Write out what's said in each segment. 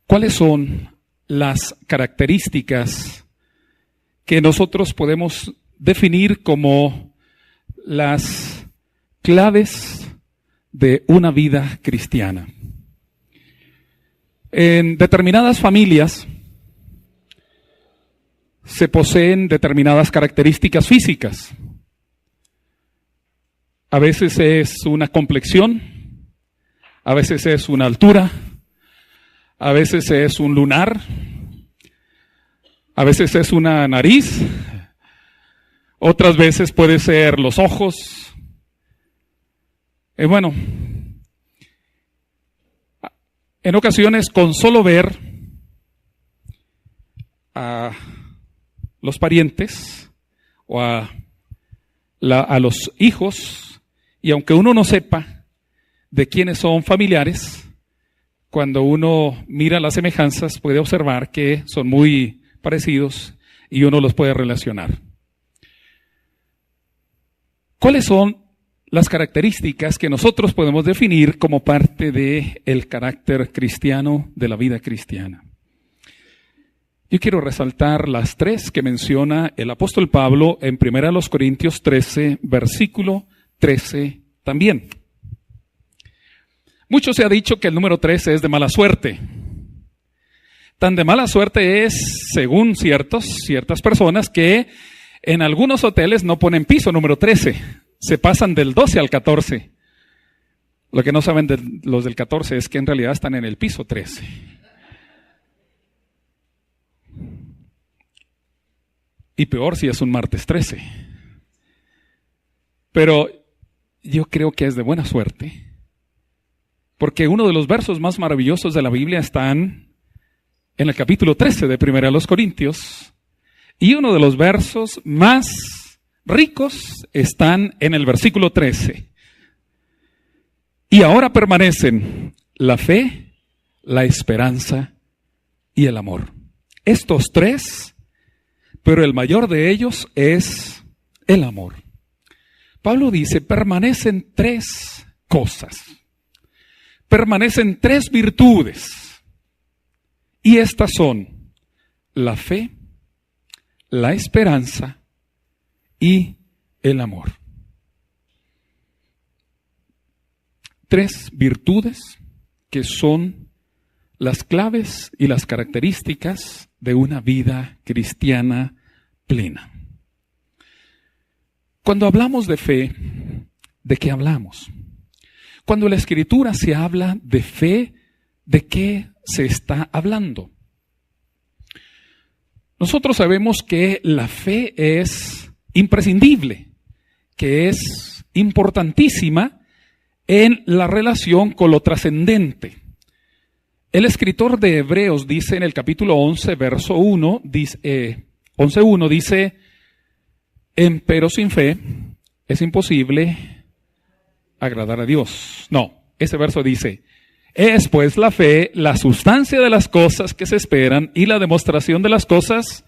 ¿Cuáles son las características que nosotros podemos definir como las claves de una vida cristiana? En determinadas familias se poseen determinadas características físicas. A veces es una complexión, a veces es una altura, a veces es un lunar, a veces es una nariz, otras veces puede ser los ojos. Bueno, en ocasiones con solo ver a los parientes o a los hijos, y aunque uno no sepa de quiénes son familiares, cuando uno mira las semejanzas puede observar que son muy parecidos y uno los puede relacionar. ¿Cuáles son las características que nosotros podemos definir como parte del carácter cristiano, de la vida cristiana? Yo quiero resaltar las tres que menciona el apóstol Pablo en 1 Corintios 13, versículo 13 también. Mucho se ha dicho que el número 13 es de mala suerte. Tan de mala suerte es, según ciertas personas, que en algunos hoteles no ponen piso número 13, se pasan del 12 al 14. Lo que no saben los del 14 es que en realidad están en el piso 13. Y peor si es un martes 13. Pero yo creo que es de buena suerte, porque uno de los versos más maravillosos de la Biblia están en el capítulo 13 de 1 Corintios, y uno de los versos más ricos están en el versículo 13. Y ahora permanecen la fe, la esperanza y el amor. Estos tres, pero el mayor de ellos es el amor. Pablo dice, permanecen tres cosas. Permanecen tres virtudes. Y estas son la fe, la esperanza y el amor. Tres virtudes que son las claves y las características de una vida cristiana plena. Cuando hablamos de fe, ¿de qué hablamos? Cuando en la Escritura se habla de fe, ¿de qué se está hablando? Nosotros sabemos que la fe es imprescindible, que es importantísima en la relación con lo trascendente. El escritor de Hebreos dice en el capítulo 11, verso 1, 11:1 dice, empero sin fe es imposible agradar a Dios. No, ese verso dice, es pues la fe la sustancia de las cosas que se esperan y la demostración de las cosas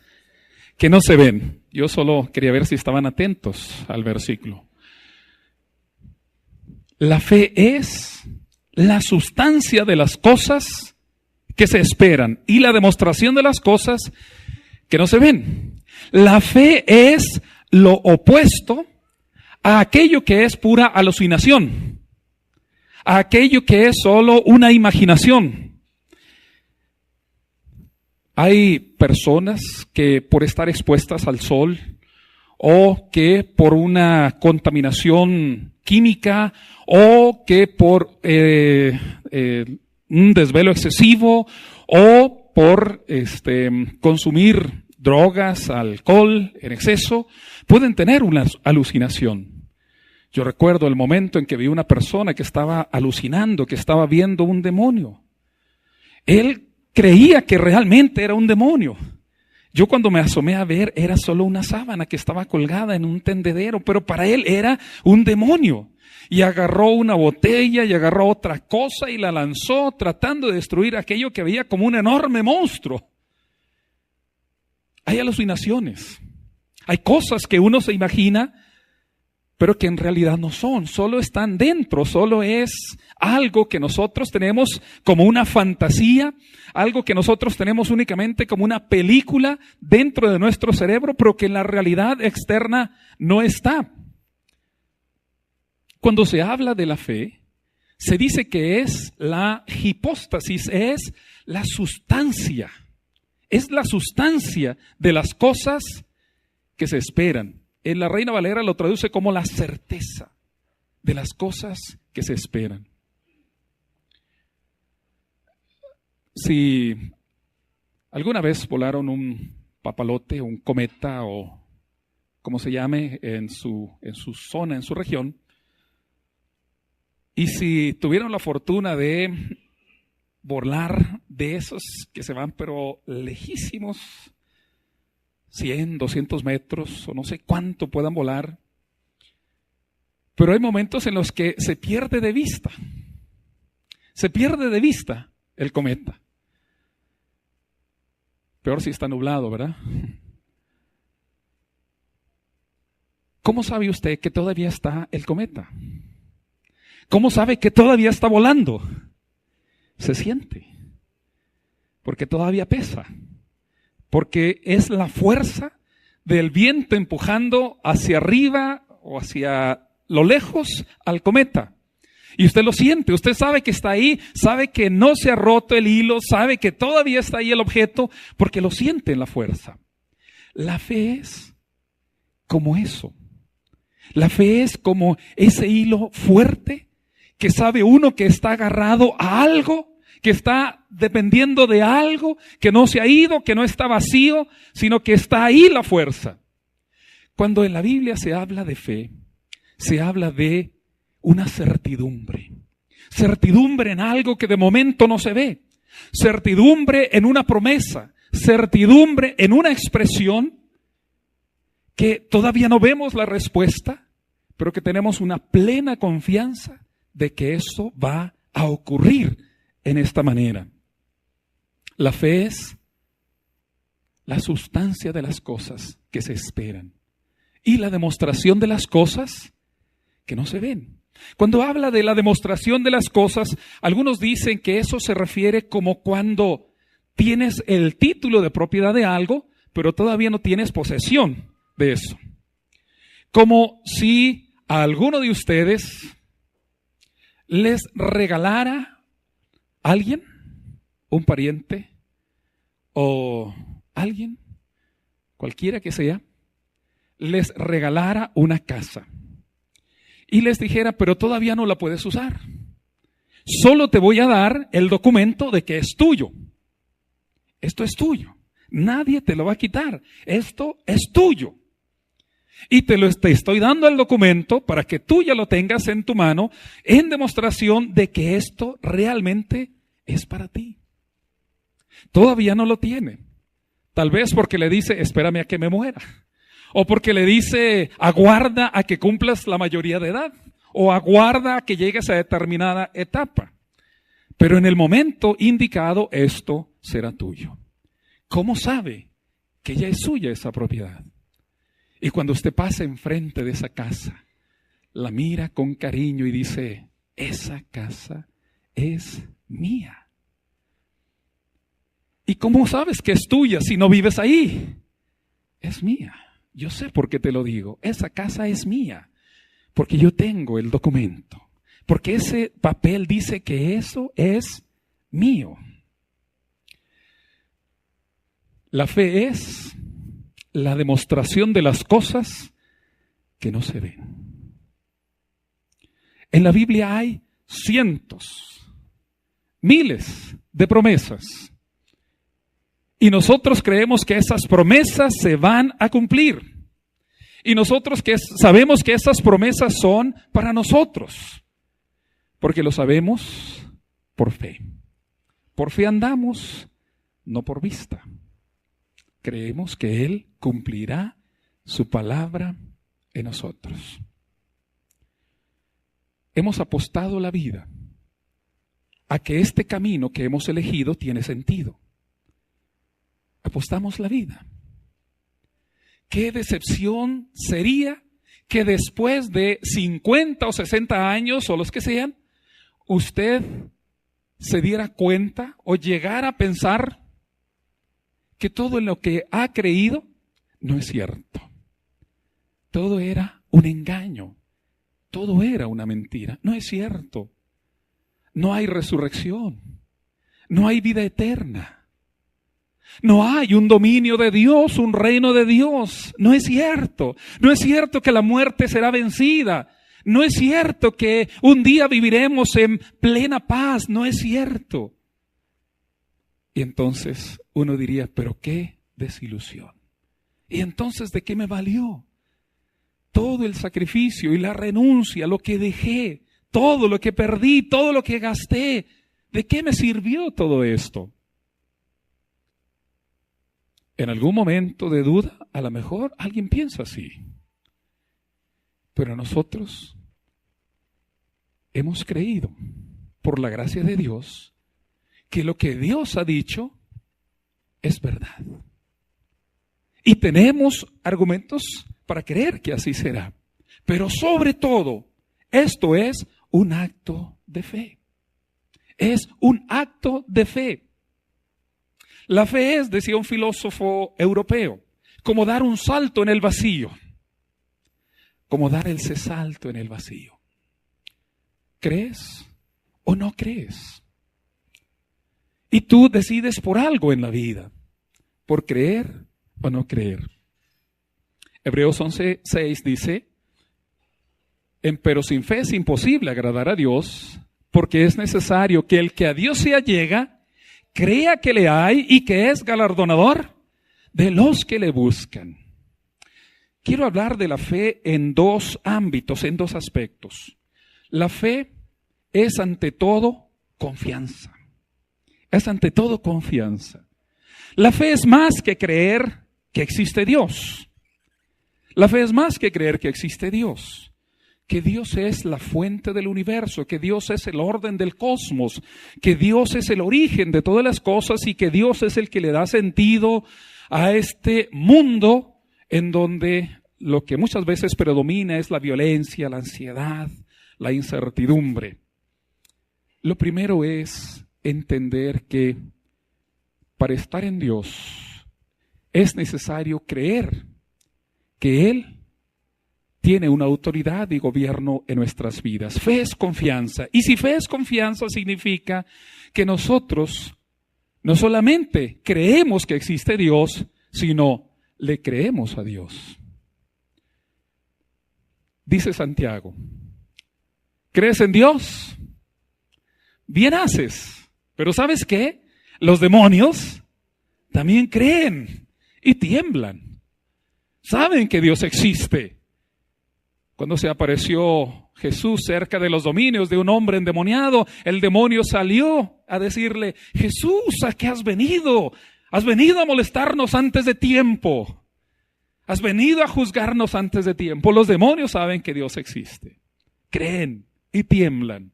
que no se ven. Yo solo quería ver si estaban atentos al versículo. La fe es la sustancia de las cosas que se esperan y la demostración de las cosas que no se ven. La fe es lo opuesto a aquello que es pura alucinación, a aquello que es solo una imaginación. Hay personas que por estar expuestas al sol o que por una contaminación química o que por un desvelo excesivo o por consumir drogas, alcohol en exceso, pueden tener una alucinación. Yo recuerdo el momento en que vi una persona que estaba alucinando, que estaba viendo un demonio. Él creía que realmente era un demonio. Yo cuando me asomé a ver, era solo una sábana que estaba colgada en un tendedero, pero para él era un demonio. Y agarró una botella y agarró otra cosa y la lanzó tratando de destruir aquello que veía como un enorme monstruo. Hay alucinaciones. Hay cosas que uno se imagina pero que en realidad no son, solo están dentro, solo es algo que nosotros tenemos como una fantasía, algo que nosotros tenemos únicamente como una película dentro de nuestro cerebro, pero que en la realidad externa no está. Cuando se habla de la fe, se dice que es la hipóstasis, es la sustancia de las cosas que se esperan. En la Reina Valera lo traduce como la certeza de las cosas que se esperan. Si alguna vez volaron un papalote, un cometa o como se llame en su zona, en su región, y si tuvieron la fortuna de volar de esos que se van pero lejísimos, 100, 200 metros o no sé cuánto puedan volar, pero hay momentos en los que se pierde de vista el cometa. Peor si está nublado, ¿verdad? ¿Cómo sabe usted que todavía está el cometa? ¿Cómo sabe que todavía está volando? Se siente, porque todavía pesa, porque es la fuerza del viento empujando hacia arriba o hacia lo lejos al cometa. Y usted lo siente, usted sabe que está ahí, sabe que no se ha roto el hilo, sabe que todavía está ahí el objeto, porque lo siente en la fuerza. La fe es como eso. La fe es como ese hilo fuerte que sabe uno que está agarrado a algo, que está dependiendo de algo, que no se ha ido, que no está vacío, sino que está ahí la fuerza. Cuando en la Biblia se habla de fe, se habla de una certidumbre. Certidumbre en algo que de momento no se ve. Certidumbre en una promesa. Certidumbre en una expresión que todavía no vemos la respuesta, pero que tenemos una plena confianza de que eso va a ocurrir en esta manera. La fe es la sustancia de las cosas que se esperan y la demostración de las cosas que no se ven. Cuando habla de la demostración de las cosas, algunos dicen que eso se refiere como cuando tienes el título de propiedad de algo, pero todavía no tienes posesión de eso. Como si a alguno de ustedes les regalara alguien, un pariente o alguien, cualquiera que sea, les regalara una casa y les dijera, pero todavía no la puedes usar. Solo te voy a dar el documento de que es tuyo. Esto es tuyo. Nadie te lo va a quitar. Esto es tuyo. Y te estoy dando el documento para que tú ya lo tengas en tu mano en demostración de que esto realmente es para ti. Todavía no lo tiene. Tal vez porque le dice, espérame a que me muera. O porque le dice, aguarda a que cumplas la mayoría de edad. O aguarda a que llegues a determinada etapa. Pero en el momento indicado, esto será tuyo. ¿Cómo sabe que ya es suya esa propiedad? Y cuando usted pasa enfrente de esa casa, la mira con cariño y dice, esa casa es mía. ¿Y cómo sabes que es tuya si no vives ahí? Es mía. Yo sé por qué te lo digo. Esa casa es mía. Porque yo tengo el documento. Porque ese papel dice que eso es mío. La fe es la demostración de las cosas que no se ven. En la Biblia hay cientos, miles de promesas. Y nosotros creemos que esas promesas se van a cumplir. Y nosotros sabemos que esas promesas son para nosotros. Porque lo sabemos por fe. Por fe andamos, no por vista. Creemos que Él cumplirá su palabra en nosotros. Hemos apostado la vida a que este camino que hemos elegido tiene sentido. Apostamos la vida. Qué decepción sería que después de 50 o 60 años o los que sean, usted se diera cuenta o llegara a pensar que todo en lo que ha creído no es cierto? Todo era un engaño, todo era una mentira. No es cierto. No hay resurrección, no hay vida eterna, no hay un dominio de Dios, un reino de Dios. No es cierto. No es cierto que la muerte será vencida. No es cierto que un día viviremos en plena paz. No es cierto. Y entonces uno diría, pero qué desilusión. ¿Y entonces de qué me valió todo el sacrificio y la renuncia, lo que dejé, todo lo que perdí, todo lo que gasté? ¿De qué me sirvió todo esto? En algún momento de duda, a lo mejor alguien piensa así. Pero nosotros hemos creído, por la gracia de Dios, que lo que Dios ha dicho es verdad. Y tenemos argumentos para creer que así será. Pero sobre todo, esto es un acto de fe. Es un acto de fe. La fe es, decía un filósofo europeo, como dar un salto en el vacío. Como dar ese salto en el vacío. ¿Crees o no crees? Y tú decides por algo en la vida, por creer o no creer. Hebreos 11:6 dice, pero sin fe es imposible agradar a Dios, porque es necesario que el que a Dios se allega, crea que le hay y que es galardonador de los que le buscan. Quiero hablar de la fe en dos ámbitos, en dos aspectos. La fe es ante todo confianza. Es ante todo confianza. La fe es más que creer que existe Dios. La fe es más que creer que existe Dios. Que Dios es la fuente del universo, que Dios es el orden del cosmos, que Dios es el origen de todas las cosas y que Dios es el que le da sentido a este mundo en donde lo que muchas veces predomina es la violencia, la ansiedad, la incertidumbre. Lo primero es entender que para estar en Dios es necesario creer que Él tiene una autoridad y gobierno en nuestras vidas. Fe es confianza. Y si fe es confianza, significa que nosotros no solamente creemos que existe Dios, sino le creemos a Dios. Dice Santiago, ¿crees en Dios? Bien haces. Pero ¿sabes qué? Los demonios también creen y tiemblan. Saben que Dios existe. Cuando se apareció Jesús cerca de los dominios de un hombre endemoniado, el demonio salió a decirle, Jesús, ¿a qué has venido? Has venido a molestarnos antes de tiempo. Has venido a juzgarnos antes de tiempo. Los demonios saben que Dios existe. Creen y tiemblan.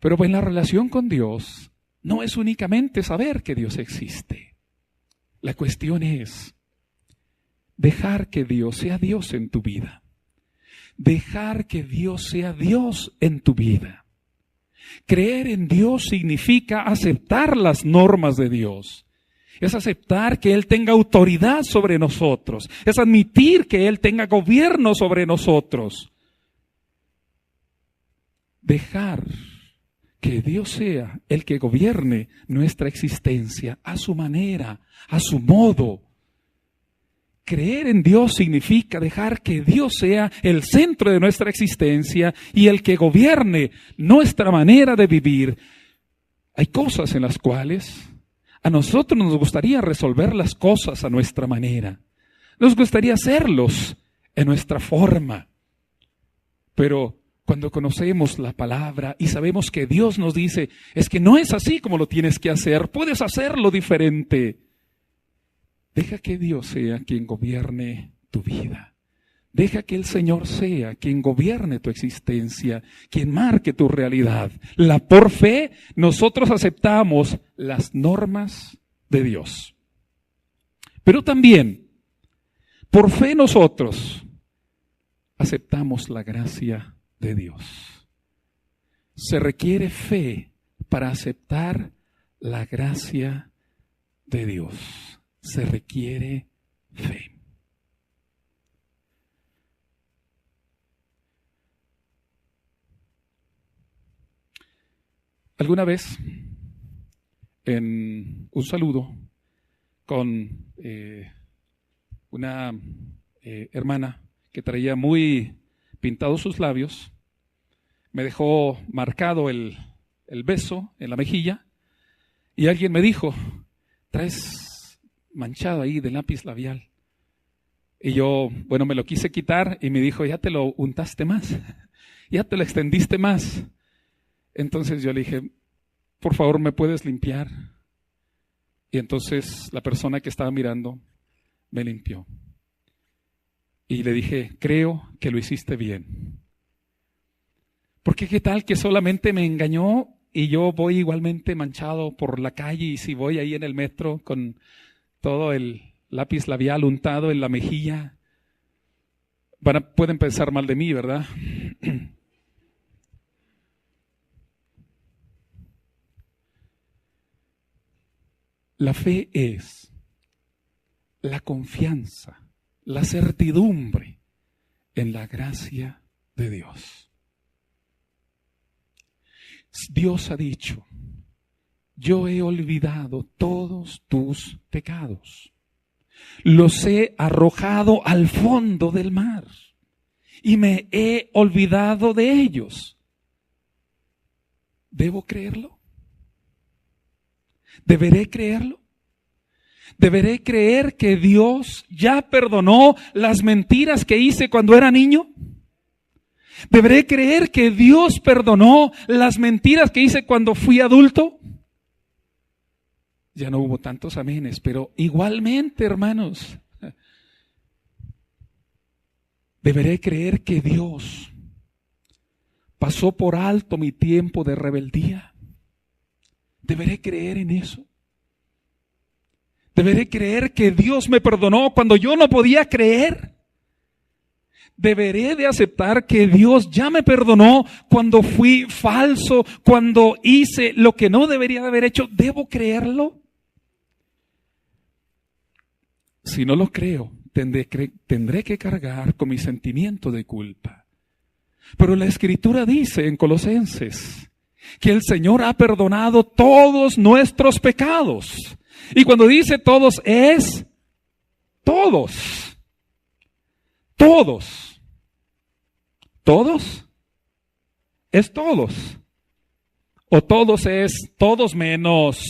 Pero en la relación con Dios no es únicamente saber que Dios existe. La cuestión es dejar que Dios sea Dios en tu vida. Dejar que Dios sea Dios en tu vida. Creer en Dios significa aceptar las normas de Dios. Es aceptar que Él tenga autoridad sobre nosotros. Es admitir que Él tenga gobierno sobre nosotros. Dejar que Dios sea el que gobierne nuestra existencia a su manera, a su modo. Creer en Dios significa dejar que Dios sea el centro de nuestra existencia y el que gobierne nuestra manera de vivir. Hay cosas en las cuales a nosotros nos gustaría resolver las cosas a nuestra manera. Nos gustaría hacerlos en nuestra forma. Pero cuando conocemos la palabra y sabemos que Dios nos dice, es que no es así como lo tienes que hacer, puedes hacerlo diferente. Deja que Dios sea quien gobierne tu vida. Deja que el Señor sea quien gobierne tu existencia, quien marque tu realidad. Por fe, nosotros aceptamos las normas de Dios. Pero también, por fe nosotros aceptamos la gracia de Dios. Se requiere fe para aceptar la gracia de Dios. Se requiere fe. Alguna vez, en un saludo con una hermana que traía muy pintados sus labios, me dejó marcado el beso en la mejilla y alguien me dijo: traes manchado ahí de lápiz labial. Y yo, bueno, me lo quise quitar y me dijo: ya te lo untaste más, ya te lo extendiste más. Entonces yo le dije: por favor, ¿me puedes limpiar? Y entonces la persona que estaba mirando me limpió. Y le dije: creo que lo hiciste bien. Porque qué tal que solamente me engañó y yo voy igualmente manchado por la calle, y si voy ahí en el metro con todo el lápiz labial untado en la mejilla, pueden pensar mal de mí, ¿verdad? La fe es la confianza, la certidumbre en la gracia de Dios. Dios ha dicho: yo he olvidado todos tus pecados, los he arrojado al fondo del mar y me he olvidado de ellos. ¿Debo creerlo? ¿Deberé creerlo? ¿Deberé creer que Dios ya perdonó las mentiras que hice cuando era niño? ¿Deberé creer que Dios perdonó las mentiras que hice cuando fui adulto? Ya no hubo tantos amenes, pero igualmente, hermanos, ¿deberé creer que Dios pasó por alto mi tiempo de rebeldía? ¿Deberé creer en eso? ¿Deberé creer que Dios me perdonó cuando yo no podía creer? ¿Deberé de aceptar que Dios ya me perdonó cuando fui falso, cuando hice lo que no debería de haber hecho? ¿Debo creerlo? Si no lo creo, tendré que cargar con mi sentimiento de culpa. Pero la Escritura dice en Colosenses que el Señor ha perdonado todos nuestros pecados. Y cuando dice todos, es todos. Todos. ¿Todos? Es todos. O todos es todos menos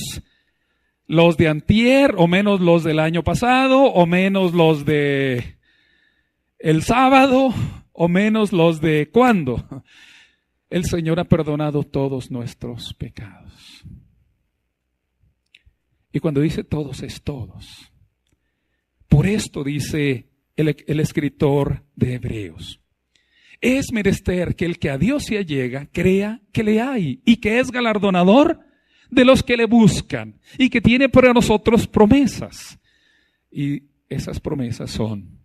los de antier, o menos los del año pasado, o menos los de el sábado, o menos los de ¿cuándo? El Señor ha perdonado todos nuestros pecados. Y cuando dice todos, es todos. Por esto dice el escritor de Hebreos: es menester que el que a Dios se allega crea que le hay y que es galardonador de los que le buscan y que tiene para nosotros promesas. Y esas promesas son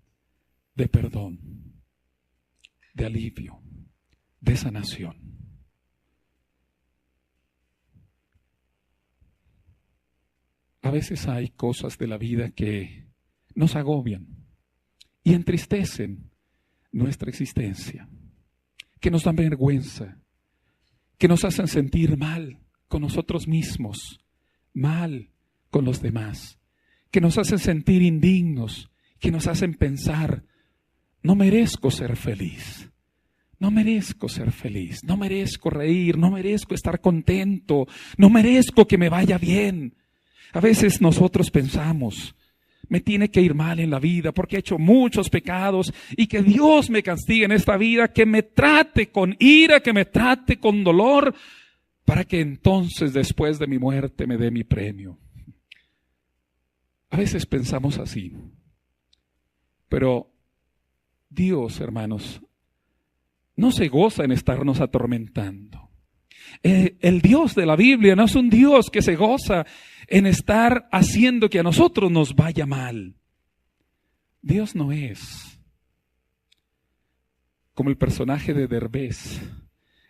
de perdón, de alivio, de sanación. A veces hay cosas de la vida que nos agobian y entristecen nuestra existencia, que nos dan vergüenza, que nos hacen sentir mal con nosotros mismos, mal con los demás, que nos hacen sentir indignos, que nos hacen pensar: no merezco ser feliz, no merezco ser feliz, no merezco reír, no merezco estar contento, no merezco que me vaya bien. A veces nosotros pensamos: me tiene que ir mal en la vida porque he hecho muchos pecados y que Dios me castigue en esta vida, que me trate con ira, que me trate con dolor, para que entonces después de mi muerte me dé mi premio. A veces pensamos así, pero Dios, hermanos, no se goza en estarnos atormentando. El Dios de la Biblia no es un Dios que se goza en estar haciendo que a nosotros nos vaya mal. Dios no es. como el personaje de Derbez,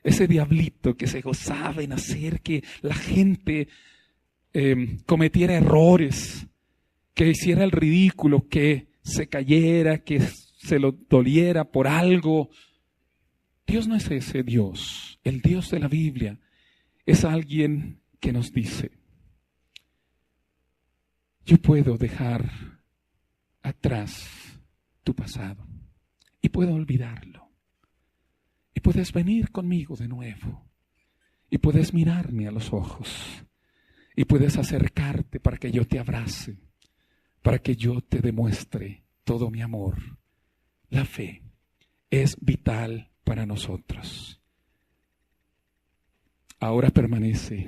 ese diablito que se gozaba en hacer que la gente cometiera errores, que hiciera el ridículo, que se cayera, que se lo doliera por algo. Dios no es ese Dios. El Dios de la Biblia es alguien que nos dice: yo puedo dejar atrás tu pasado y puedo olvidarlo. Y puedes venir conmigo de nuevo. Y puedes mirarme a los ojos. Y puedes acercarte para que yo te abrace, para que yo te demuestre todo mi amor. La fe es vital para nosotros. Ahora permanece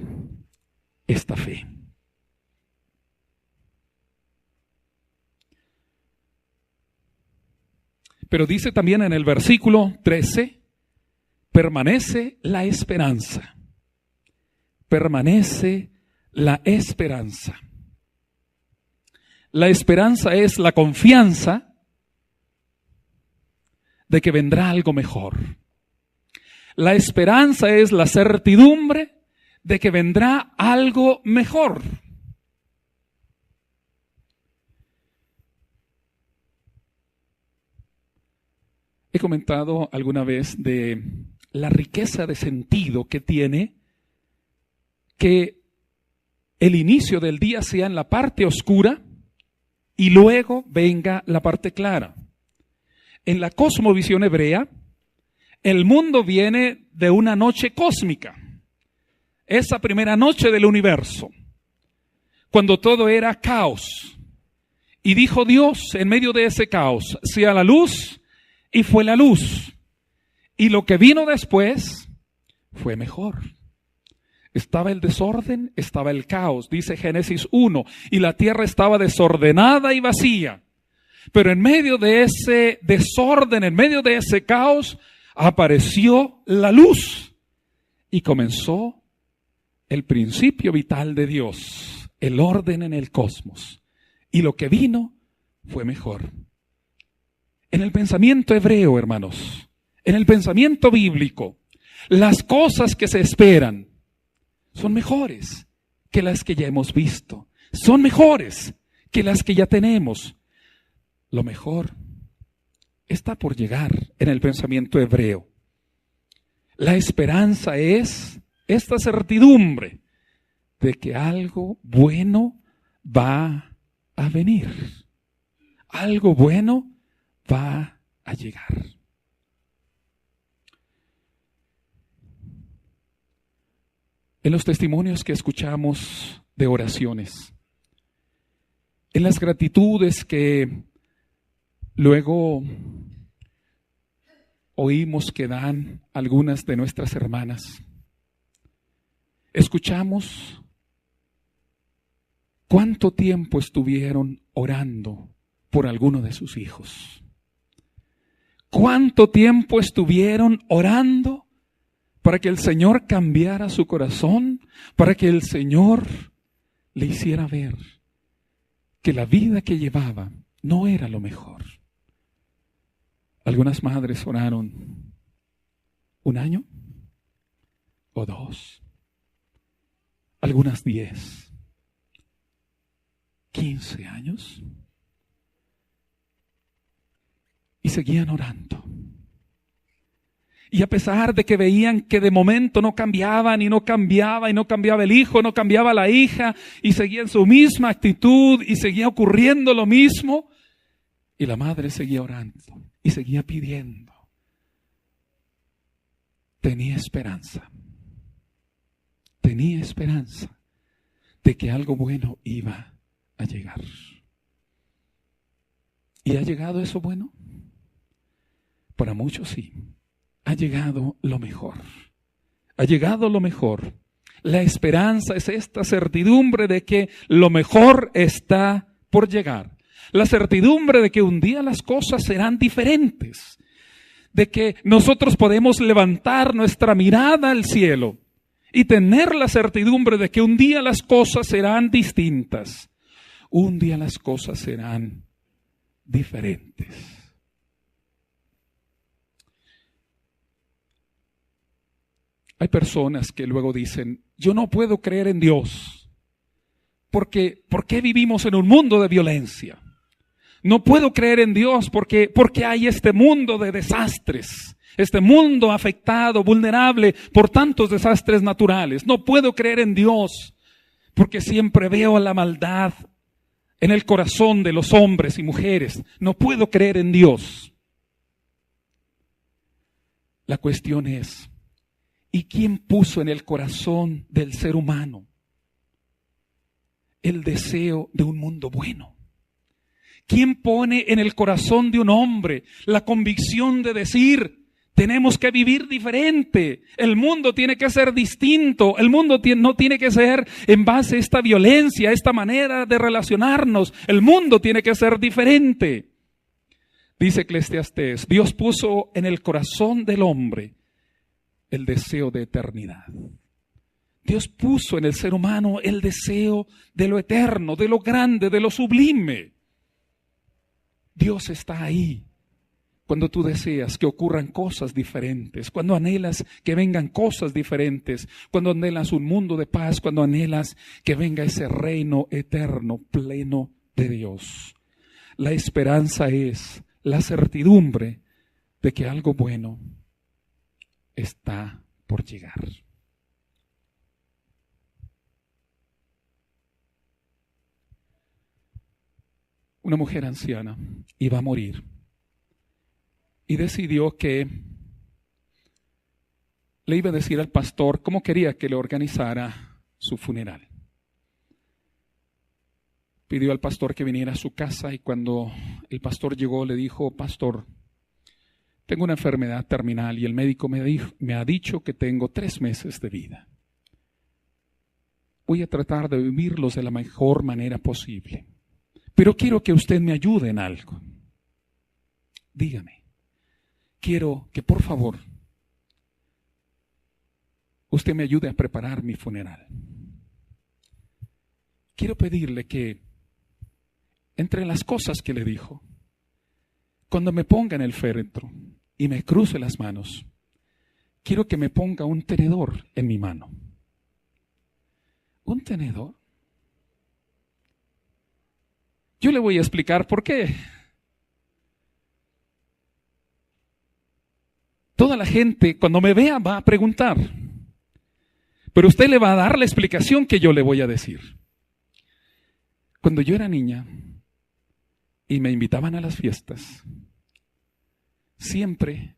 esta fe. Pero dice también en el versículo 13, permanece la esperanza. Permanece la esperanza. La esperanza es la confianza de que vendrá algo mejor. La esperanza es la certidumbre de que vendrá algo mejor. He comentado alguna vez de la riqueza de sentido que tiene que el inicio del día sea en la parte oscura y luego venga la parte clara. En la cosmovisión hebrea, el mundo viene de una noche cósmica, esa primera noche del universo, cuando todo era caos. Y dijo Dios en medio de ese caos: sea la luz, y fue la luz. Y lo que vino después fue mejor. Estaba el desorden, estaba el caos, dice Génesis 1, y la tierra estaba desordenada y vacía. Pero en medio de ese desorden, en medio de ese caos, apareció la luz y comenzó el principio vital de Dios, el orden en el cosmos. Y lo que vino fue mejor. En el pensamiento hebreo, hermanos, en el pensamiento bíblico, las cosas que se esperan son mejores que las que ya hemos visto. Son mejores que las que ya tenemos. Lo mejor está por llegar en el pensamiento hebreo. La esperanza es esta certidumbre de que algo bueno va a venir. Algo bueno va a llegar. En los testimonios que escuchamos de oraciones, en las gratitudes que luego oímos que dan algunas de nuestras hermanas, escuchamos cuánto tiempo estuvieron orando por alguno de sus hijos. Cuánto tiempo estuvieron orando para que el Señor cambiara su corazón, para que el Señor le hiciera ver que la vida que llevaba no era lo mejor. Algunas madres oraron 1 año o 2, algunas 10, 15 años, y seguían orando. Y a pesar de que veían que de momento no cambiaban y no cambiaba el hijo, no cambiaba la hija, y seguía en su misma actitud y seguía ocurriendo lo mismo, y la madre seguía orando y seguía pidiendo. Tenía esperanza de que algo bueno iba a llegar. ¿Y ha llegado eso bueno? Para muchos sí. Ha llegado lo mejor. Ha llegado lo mejor. La esperanza es esta certidumbre de que lo mejor está por llegar. La certidumbre de que un día las cosas serán diferentes. De que nosotros podemos levantar nuestra mirada al cielo y tener la certidumbre de que un día las cosas serán distintas. Un día las cosas serán diferentes. Hay personas que luego dicen, yo no puedo creer en Dios, porque ¿por qué vivimos en un mundo de violencia? No puedo creer en Dios porque hay este mundo de desastres, este mundo afectado, vulnerable por tantos desastres naturales. No puedo creer en Dios porque siempre veo la maldad en el corazón de los hombres y mujeres. No puedo creer en Dios. La cuestión es, ¿y quién puso en el corazón del ser humano el deseo de un mundo bueno? ¿Quién pone en el corazón de un hombre la convicción de decir, tenemos que vivir diferente, el mundo tiene que ser distinto, el mundo no tiene que ser en base a esta violencia, a esta manera de relacionarnos, el mundo tiene que ser diferente? Dice Eclesiastés, Dios puso en el corazón del hombre el deseo de eternidad. Dios puso en el ser humano el deseo de lo eterno, de lo grande, de lo sublime. Dios está ahí cuando tú deseas que ocurran cosas diferentes, cuando anhelas que vengan cosas diferentes, cuando anhelas un mundo de paz, cuando anhelas que venga ese reino eterno, pleno de Dios. La esperanza es la certidumbre de que algo bueno está por llegar. Una mujer anciana iba a morir y decidió que le iba a decir al pastor cómo quería que le organizara su funeral. Pidió al pastor que viniera a su casa y cuando el pastor llegó le dijo, pastor, tengo una enfermedad terminal y el médico me ha dicho que tengo 3 meses de vida. Voy a tratar de vivirlos de la mejor manera posible. Pero quiero que usted me ayude en algo. Dígame, quiero que por favor usted me ayude a preparar mi funeral. Quiero pedirle que, entre las cosas que le dijo, cuando me ponga en el féretro y me cruce las manos, quiero que me ponga un tenedor en mi mano. ¿Un tenedor? Yo le voy a explicar por qué. Toda la gente cuando me vea va a preguntar, pero usted le va a dar la explicación que yo le voy a decir. Cuando yo era niña y me invitaban a las fiestas, siempre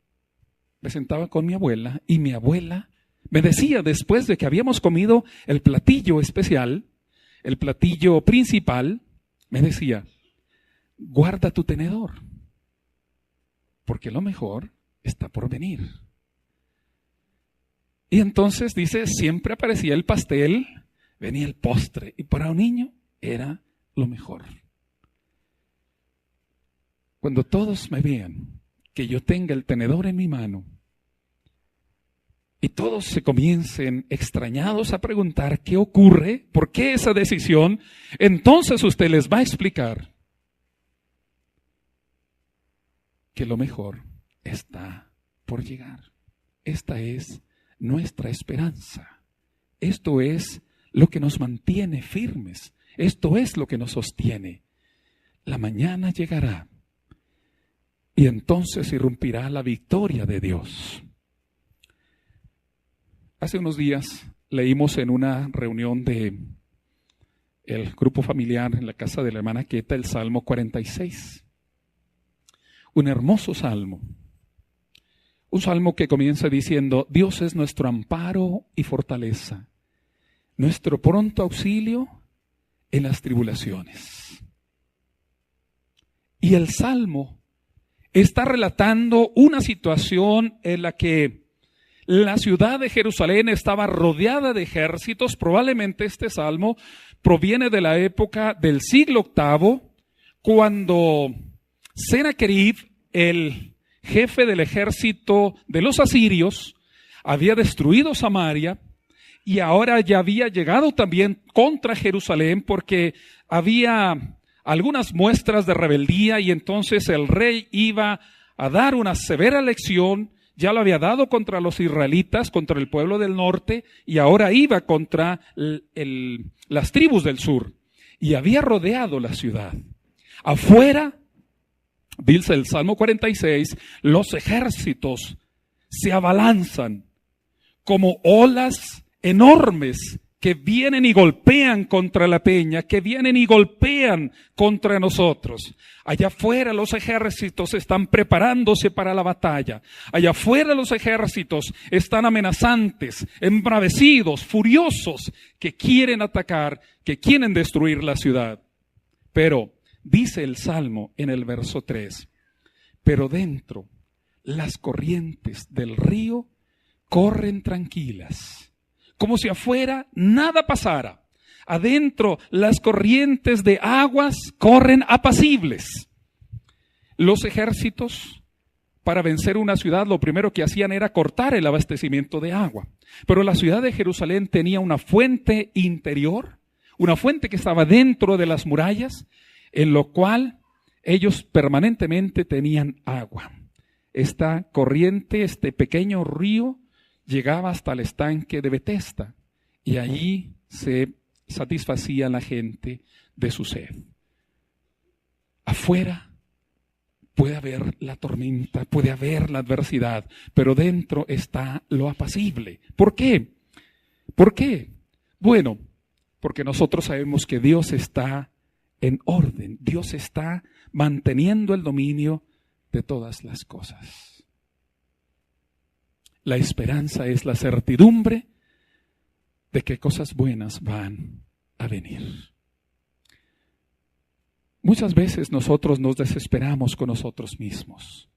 me sentaba con mi abuela y mi abuela me decía, después de que habíamos comido el platillo especial, el platillo principal, me decía, guarda tu tenedor, porque lo mejor está por venir. Y entonces dice, siempre aparecía el pastel, venía el postre, y para un niño era lo mejor. Cuando todos me vean que yo tenga el tenedor en mi mano, y todos se comiencen extrañados a preguntar qué ocurre, por qué esa decisión, entonces usted les va a explicar que lo mejor está por llegar. Esta es nuestra esperanza. Esto es lo que nos mantiene firmes. Esto es lo que nos sostiene. La mañana llegará y entonces irrumpirá la victoria de Dios. Hace unos días leímos en una reunión de el grupo familiar en la casa de la hermana Queta el Salmo 46. Un hermoso salmo. Un salmo que comienza diciendo, Dios es nuestro amparo y fortaleza, nuestro pronto auxilio en las tribulaciones. Y el salmo está relatando una situación en la que la ciudad de Jerusalén estaba rodeada de ejércitos. Probablemente este salmo proviene de la época del siglo VIII, cuando Sennacherib, el jefe del ejército de los asirios, había destruido Samaria y ahora ya había llegado también contra Jerusalén porque había algunas muestras de rebeldía y entonces el rey iba a dar una severa lección Ya lo había dado contra los israelitas, contra el pueblo del norte, y ahora iba contra las tribus del sur. Y había rodeado la ciudad. Afuera, dice el Salmo 46, los ejércitos se abalanzan como olas enormes que vienen y golpean contra la peña, que vienen y golpean contra nosotros. Allá afuera los ejércitos están preparándose para la batalla. Allá afuera los ejércitos están amenazantes, embravecidos, furiosos, que quieren atacar, que quieren destruir la ciudad. Pero, dice el Salmo en el verso 3, pero dentro las corrientes del río corren tranquilas, como si afuera nada pasara. Adentro las corrientes de aguas corren apacibles. Los ejércitos, para vencer una ciudad, lo primero que hacían era cortar el abastecimiento de agua. Pero la ciudad de Jerusalén tenía una fuente interior, una fuente que estaba dentro de las murallas, en lo cual ellos permanentemente tenían agua. Esta corriente, este pequeño río, llegaba hasta el estanque de Betesda y allí se satisfacía la gente de su sed. Afuera puede haber la tormenta, puede haber la adversidad, pero dentro está lo apacible. ¿Por qué? ¿Por qué? Bueno, porque nosotros sabemos que Dios está en orden, Dios está manteniendo el dominio de todas las cosas. La esperanza es la certidumbre de que cosas buenas van a venir. Muchas veces nosotros nos desesperamos con nosotros mismos.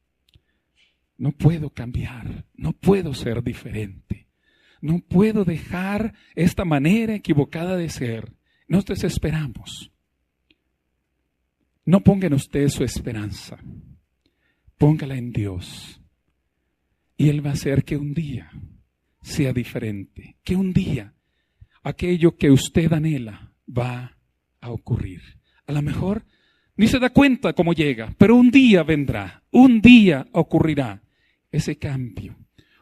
No puedo cambiar, no puedo ser diferente, no puedo dejar esta manera equivocada de ser. Nos desesperamos. No ponga en usted su esperanza, póngala en Dios. Y Él va a hacer que un día sea diferente, que un día aquello que usted anhela va a ocurrir. A lo mejor ni se da cuenta cómo llega, pero un día vendrá, un día ocurrirá ese cambio,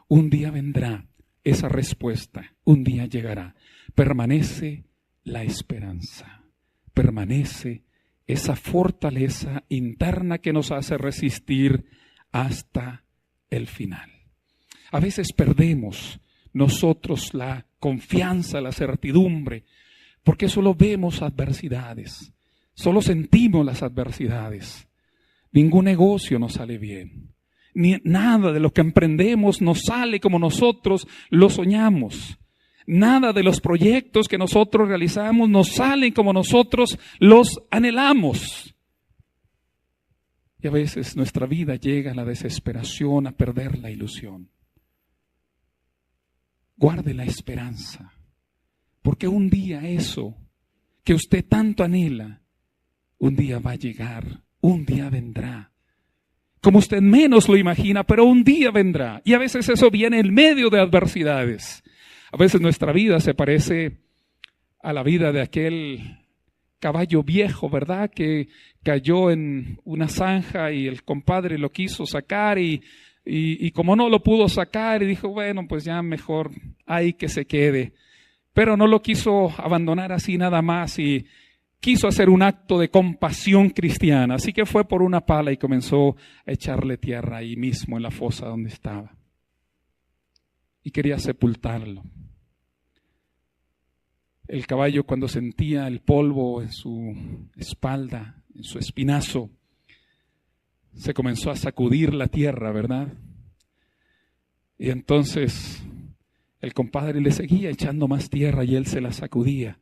un día vendrá esa respuesta, un día llegará. Permanece la esperanza, permanece esa fortaleza interna que nos hace resistir hasta el final. A veces perdemos nosotros la confianza, la certidumbre, porque solo vemos adversidades, solo sentimos las adversidades. Ningún negocio nos sale bien, ni nada de lo que emprendemos nos sale como nosotros lo soñamos. Nada de los proyectos que nosotros realizamos nos salen como nosotros los anhelamos. Y a veces nuestra vida llega a la desesperación, a perder la ilusión. Guarde la esperanza, porque un día eso que usted tanto anhela, un día va a llegar, un día vendrá. Como usted menos lo imagina, pero un día vendrá. Y a veces eso viene en medio de adversidades. A veces nuestra vida se parece a la vida de aquel caballo viejo, ¿verdad? Que cayó en una zanja y el compadre lo quiso sacar y como no lo pudo sacar y dijo, bueno, pues ya mejor ahí que se quede. Pero no lo quiso abandonar así nada más y quiso hacer un acto de compasión cristiana. Así que fue por una pala y comenzó a echarle tierra ahí mismo en la fosa donde estaba. Y quería sepultarlo. El caballo, cuando sentía el polvo en su espalda, en su espinazo, se comenzó a sacudir la tierra, ¿verdad? Y entonces el compadre le seguía echando más tierra y él se la sacudía.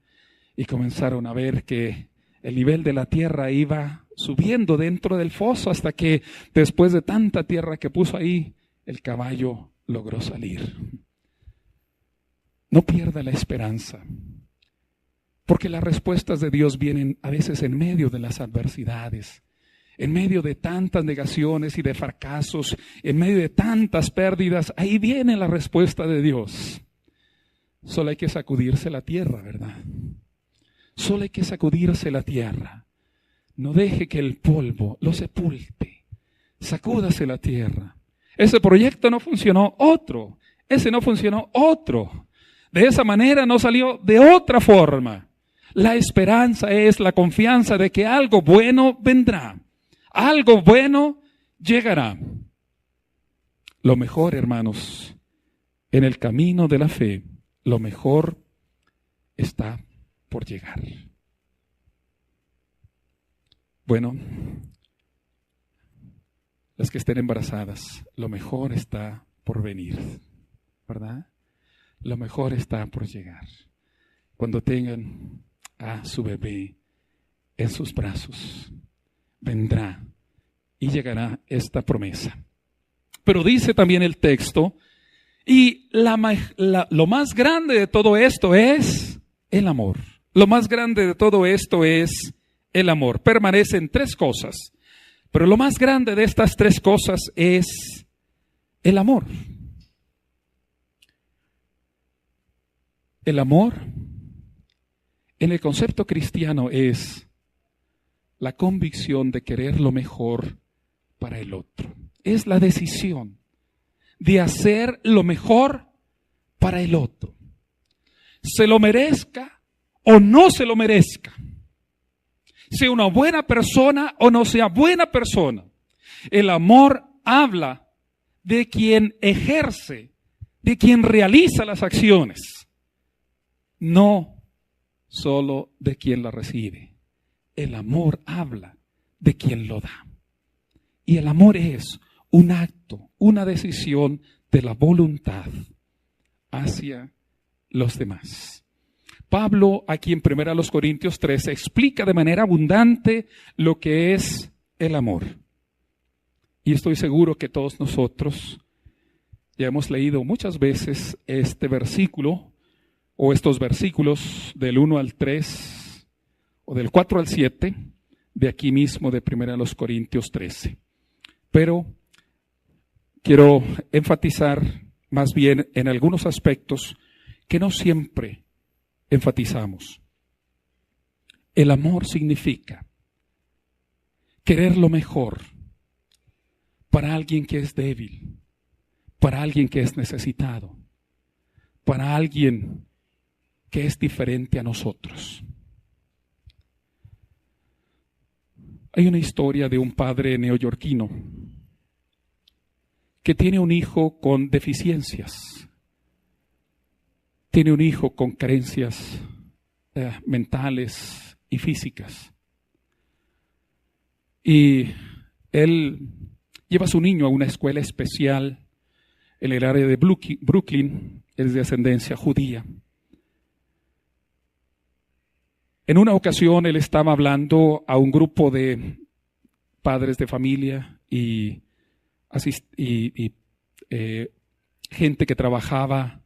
Y comenzaron a ver que el nivel de la tierra iba subiendo dentro del foso hasta que después de tanta tierra que puso ahí, el caballo logró salir. No pierda la esperanza, porque las respuestas de Dios vienen a veces en medio de las adversidades, en medio de tantas negaciones y de fracasos, en medio de tantas pérdidas. Ahí viene la respuesta de Dios. Solo hay que sacudirse la tierra, ¿verdad? Solo hay que sacudirse la tierra. No deje que el polvo lo sepulte. Sacúdase la tierra. Ese proyecto no funcionó, otro. Ese no funcionó, otro. De esa manera no salió de otra forma. La esperanza es la confianza de que algo bueno vendrá. Algo bueno llegará. Lo mejor, hermanos, en el camino de la fe, lo mejor está por llegar. Bueno, las que estén embarazadas, lo mejor está por venir, ¿verdad? Lo mejor está por llegar. Cuando tengan a su bebé en sus brazos, vendrá y llegará esta promesa. Pero dice también el texto, y lo más grande de todo esto es el amor. Lo más grande de todo esto es el amor. Permanecen tres cosas, pero lo más grande de estas tres cosas es el amor. El amor en el concepto cristiano es la convicción de querer lo mejor para el otro. Es la decisión de hacer lo mejor para el otro. Se lo merezca o no se lo merezca. Sea una buena persona o no sea buena persona. El amor habla de quien ejerce, de quien realiza las acciones, no solo de quien la recibe. El amor habla de quien lo da. Y el amor es un acto, una decisión de la voluntad hacia los demás. Pablo, aquí en 1 Corintios 13, explica de manera abundante lo que es el amor. Y estoy seguro que todos nosotros ya hemos leído muchas veces este versículo o estos versículos del 1 al 3 o del 4 al 7 de aquí mismo de 1 Corintios 13. Pero quiero enfatizar más bien en algunos aspectos que no siempre enfatizamos. El amor significa querer lo mejor para alguien que es débil, para alguien que es necesitado, para alguien que es diferente a nosotros. Hay una historia de un padre neoyorquino que tiene un hijo con deficiencias, tiene un hijo con carencias mentales y físicas. Y él lleva a su niño a una escuela especial en el área de Brooklyn, es de ascendencia judía. En una ocasión él estaba hablando a un grupo de padres de familia y gente que trabajaba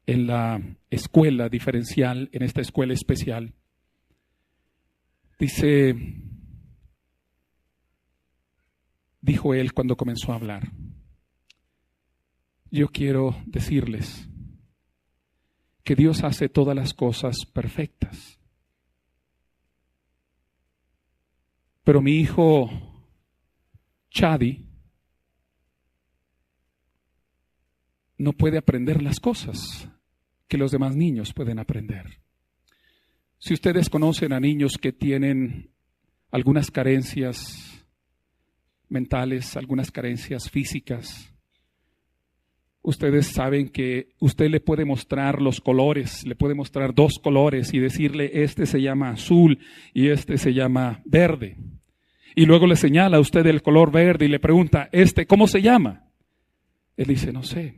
en la escuela diferencial, en esta escuela especial. Dijo él cuando comenzó a hablar: yo quiero decirles que Dios hace todas las cosas perfectas. Pero mi hijo Chadi no puede aprender las cosas que los demás niños pueden aprender. Si ustedes conocen a niños que tienen algunas carencias mentales, algunas carencias físicas, ustedes saben que usted le puede mostrar los colores, le puede mostrar dos colores y decirle: este se llama azul y este se llama verde. Y luego le señala a usted el color verde y le pregunta: ¿cómo se llama? Él dice: no sé.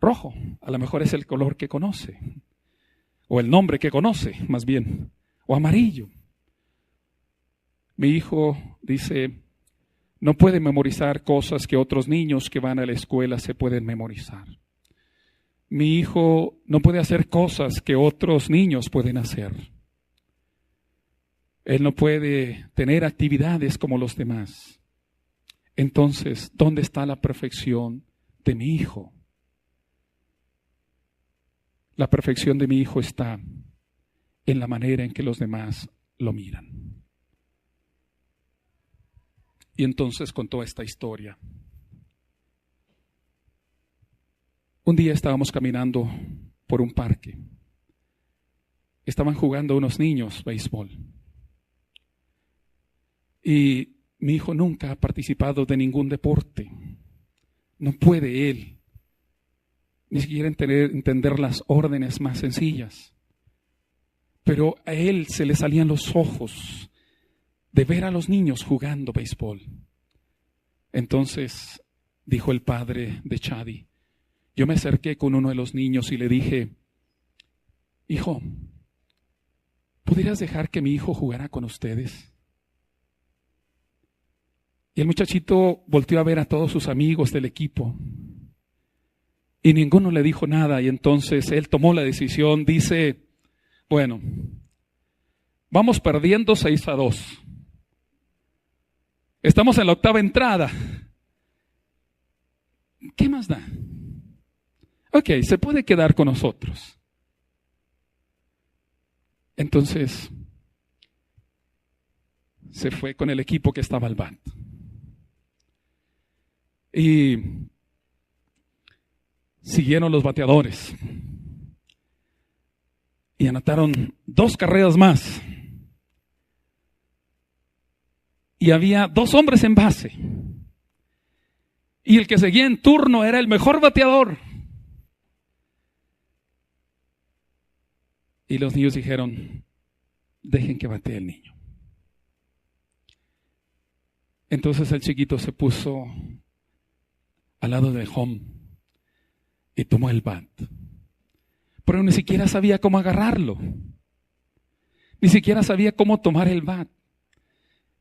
Rojo, a lo mejor es el color que conoce, o el nombre que conoce, más bien, o amarillo. Mi hijo dice: no puede memorizar cosas que otros niños que van a la escuela se pueden memorizar. Mi hijo no puede hacer cosas que otros niños pueden hacer. Él no puede tener actividades como los demás. Entonces, ¿dónde está la perfección de mi hijo? La perfección de mi hijo está en la manera en que los demás lo miran. Y entonces contó esta historia. Un día estábamos caminando por un parque. Estaban jugando unos niños béisbol. Y mi hijo nunca ha participado de ningún deporte. No puede él ni siquiera entender las órdenes más sencillas. Pero a él se le salían los ojos de ver a los niños jugando béisbol. Entonces dijo el padre de Chadi, yo me acerqué con uno de los niños y le dije, hijo, ¿podrías dejar que mi hijo jugara con ustedes? Y el muchachito volteó a ver a todos sus amigos del equipo y ninguno le dijo nada. Y entonces él tomó la decisión, dice, bueno, vamos perdiendo 6-2. Estamos en la 8ª entrada. ¿Qué más da? Ok, se puede quedar con nosotros. Entonces se fue con el equipo que estaba al bat. Y siguieron los bateadores. Y anotaron 2 carreras más. Y había 2 hombres en base. Y el que seguía en turno era el mejor bateador. Y los niños dijeron, dejen que batee el niño. Entonces el chiquito se puso al lado del home y tomó el bat. Pero ni siquiera sabía cómo agarrarlo. Ni siquiera sabía cómo tomar el bat.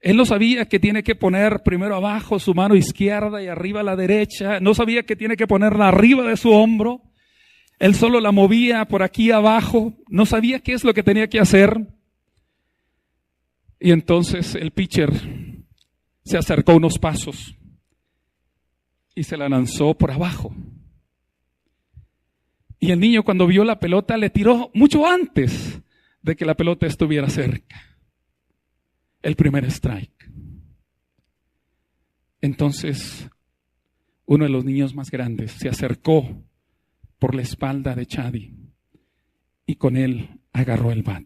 Él no sabía que tiene que poner primero abajo su mano izquierda y arriba la derecha. No sabía que tiene que ponerla arriba de su hombro. Él solo la movía por aquí abajo. No sabía qué es lo que tenía que hacer. Y entonces el pitcher se acercó unos pasos y se la lanzó por abajo. Y el niño, cuando vio la pelota, le tiró mucho antes de que la pelota estuviera cerca. El primer strike. Entonces, uno de los niños más grandes se acercó por la espalda de Chadi y con él agarró el bat.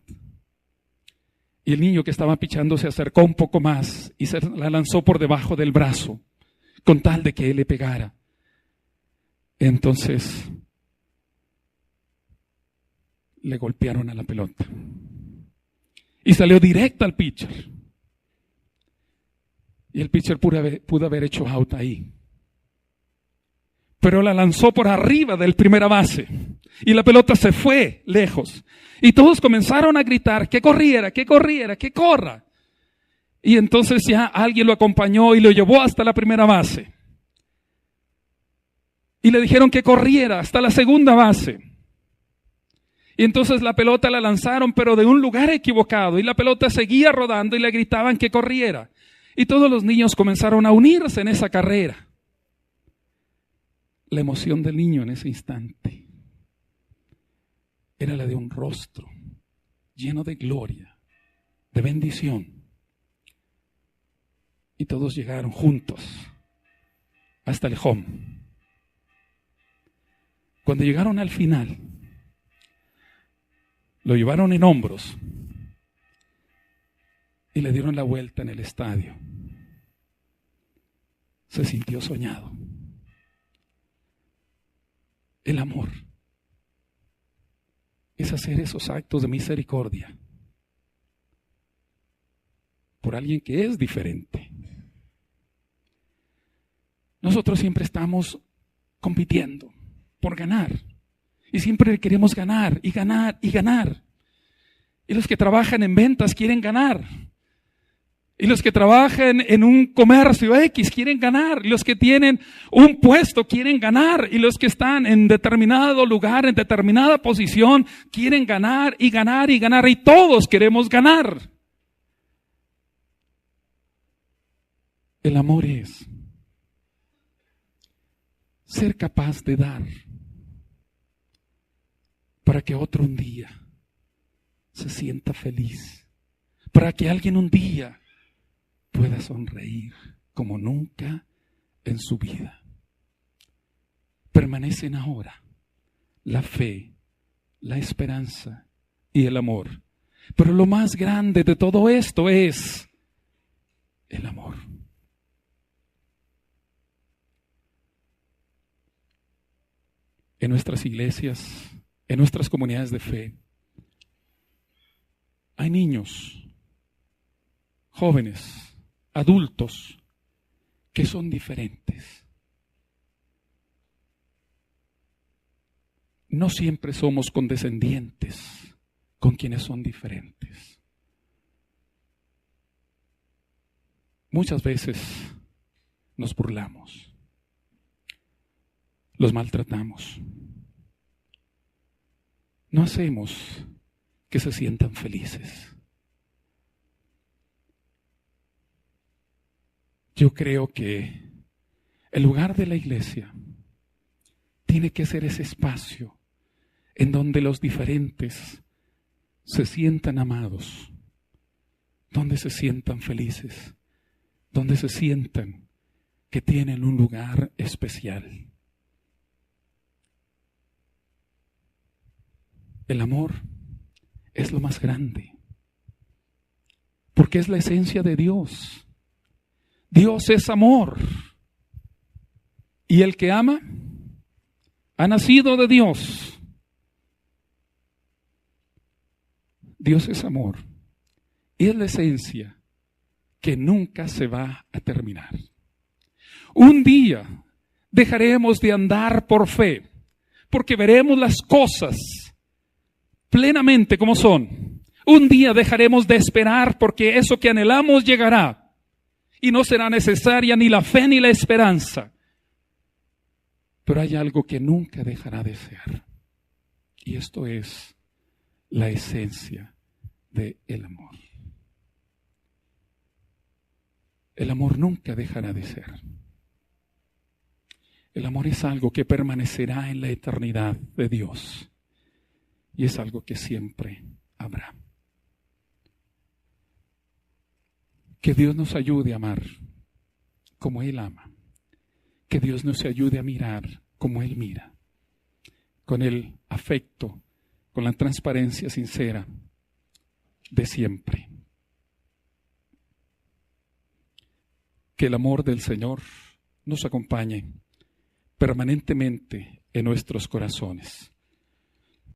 Y el niño que estaba pichando se acercó un poco más y se la lanzó por debajo del brazo con tal de que él le pegara. Entonces le golpearon a la pelota y salió directa al pitcher. Y el pitcher pudo haber hecho out ahí. Pero la lanzó por arriba del primera base. Y la pelota se fue lejos. Y todos comenzaron a gritar que corriera, que corriera, que corra. Y entonces ya alguien lo acompañó y lo llevó hasta la primera base. Y le dijeron que corriera hasta la segunda base. Y entonces la pelota la lanzaron, pero de un lugar equivocado. Y la pelota seguía rodando y le gritaban que corriera. Y todos los niños comenzaron a unirse en esa carrera. La emoción del niño en ese instante era la de un rostro lleno de gloria, de bendición. Y todos llegaron juntos hasta el home. Cuando llegaron al final, lo llevaron en hombros y le dieron la vuelta en el estadio. Se sintió soñado. El amor es hacer esos actos de misericordia por alguien que es diferente. Nosotros siempre estamos compitiendo por ganar y siempre queremos ganar y ganar y ganar. Y los que trabajan en ventas quieren ganar. Y los que trabajan en un comercio X quieren ganar. Y los que tienen un puesto quieren ganar. Y los que están en determinado lugar, en determinada posición, quieren ganar y ganar y ganar. Y todos queremos ganar. El amor es ser capaz de dar para que otro un día se sienta feliz. Para que alguien un día pueda sonreír como nunca en su vida. Permanecen ahora la fe, la esperanza y el amor. Pero lo más grande de todo esto es el amor. En nuestras iglesias, en nuestras comunidades de fe, hay niños, jóvenes, adultos, que son diferentes. No siempre somos condescendientes con quienes son diferentes. Muchas veces nos burlamos, los maltratamos. No hacemos que se sientan felices. Yo creo que el lugar de la iglesia tiene que ser ese espacio en donde los diferentes se sientan amados, donde se sientan felices, donde se sientan que tienen un lugar especial. El amor es lo más grande, porque es la esencia de Dios. Dios es amor, y el que ama ha nacido de Dios. Dios es amor, y es la esencia que nunca se va a terminar. Un día dejaremos de andar por fe, porque veremos las cosas plenamente como son. Un día dejaremos de esperar, porque eso que anhelamos llegará. Y no será necesaria ni la fe ni la esperanza. Pero hay algo que nunca dejará de ser. Y esto es la esencia del amor. El amor nunca dejará de ser. El amor es algo que permanecerá en la eternidad de Dios. Y es algo que siempre habrá. Que Dios nos ayude a amar como Él ama. Que Dios nos ayude a mirar como Él mira. Con el afecto, con la transparencia sincera de siempre. Que el amor del Señor nos acompañe permanentemente en nuestros corazones.